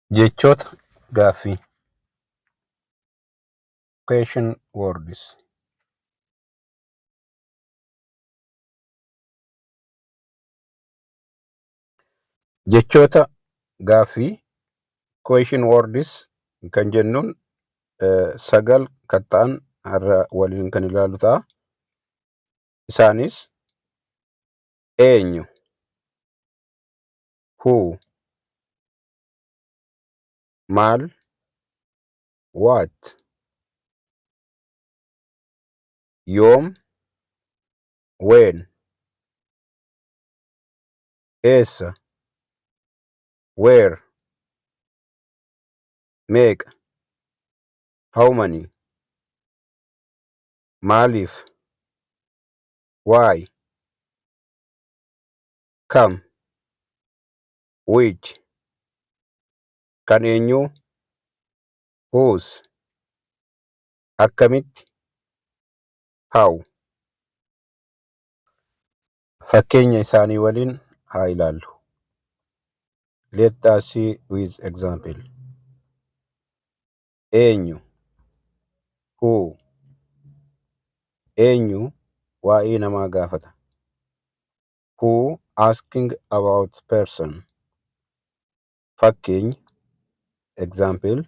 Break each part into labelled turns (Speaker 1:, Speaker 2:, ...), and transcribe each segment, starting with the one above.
Speaker 1: Jechoota gaaffii question words. Jechoota gaaffii question words kan jennuun sagal kan ta'an har'a waliin kan ilaalu ta'a. Isaanis eenyu, who, maal, what, yoom, when, eessa, where, meeqa, how many, maaliif, why, kam, which, kan eenyuu, whose, akkamitti, how. Fakkeenya isaanii waliin haa ilaallu. Let us see with example. Eenyu, who. Eenyu waa'ee namaa gaafata. Who asking about person. Fakkeenya example.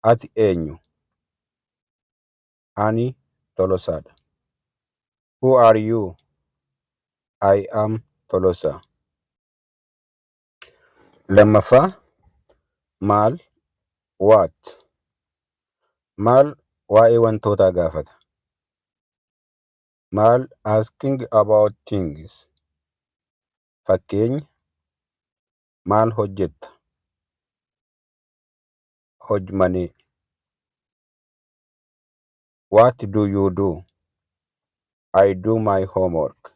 Speaker 1: Ati eenyu? Ani Tolosaadha. Who are you? I am Tolosaa. Lammaffaa maal, what. Maal waa'ee wantootaa gaafata. Maal asking about things. Fakkeenya maal hojjetta? Hojmanii. What do you do? I do my homework.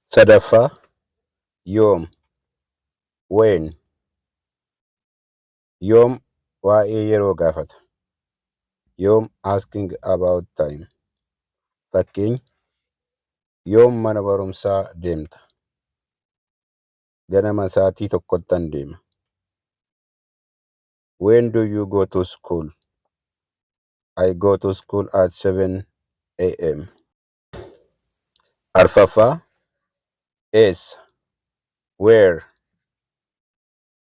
Speaker 1: Sadaffaa yoom, when. Yoom waa'ee yeroo gaafata. Yoom asking about time. Fakkeenya yoom mana barumsaa deemta? Ganama sa'aatii tokkottan deema. When do you go to school? I go to school at 7 a.m. Arfaffaa eessa, where.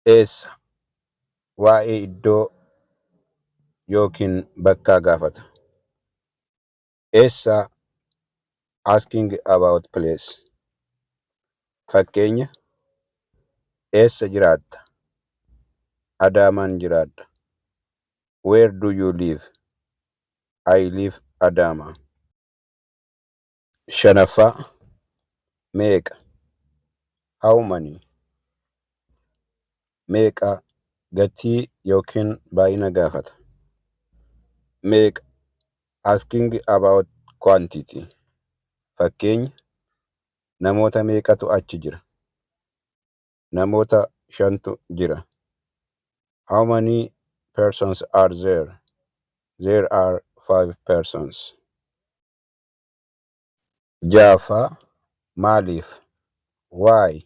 Speaker 1: Eessa waa'ee iddoo yookiin bakkaa gaafata. Eessa asking about place. Fakkeenya eessa jiraatta? Adaamaan jiraadha. Where do you live? I live Adama. Shanaffaa meeqa, how many. Meeqa gatii yookiin baay'ina gaafata. Meeqa asking about quantity. Fakkeenya namoota meeqatu achi jira? Namoota 5tu jira. How many persons are there? There are 5 persons. Ja'affaa maaliif, why.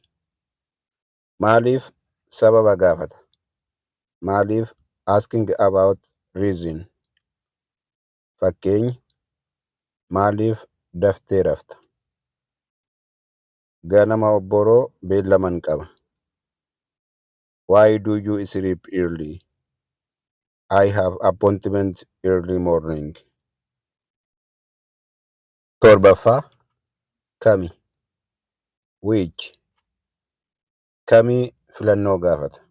Speaker 1: Maaliif sababa gaafata. Maaliif asking about reason. Fakkeenya maaliif daftee rafta? Ganama obboroo beellaman qaba. Why do you sleep early? I have appointment early morning. Torbaffaa kami, which. Kami filannoo gaafata.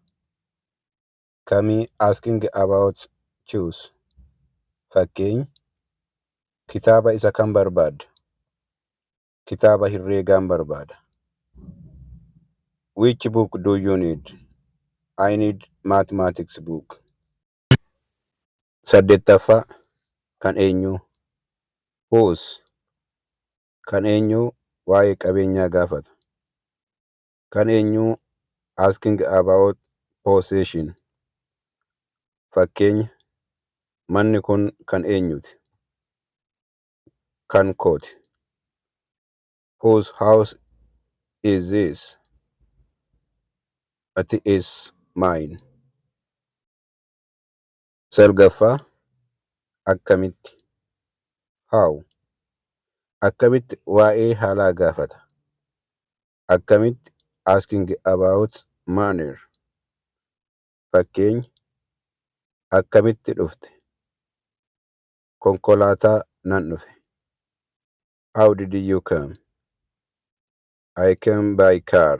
Speaker 1: Kami asking about choose. Fakkeenya kitaaba isa kam barbaadda? Kitaaba herreegaan barbaada. Which book do you need? I need mathematics book. Saddeettaffaa kan eenyuu, whose. Kan eenyuu waa'ee qabeenyaa gaafata. Kan eenyuu asking about possession. Fakkeenya manni kun kan eenyuti? Kan kooti. Whose house is this? It is mine. Salgaffaa akkamitti? How? Akkamitti waa'ee haalaa gaafata? Akkamitti asking about manner. Fakkeenya akkamitti dhufte? Konkolaataa nan dhufe. How did you come? I came by car.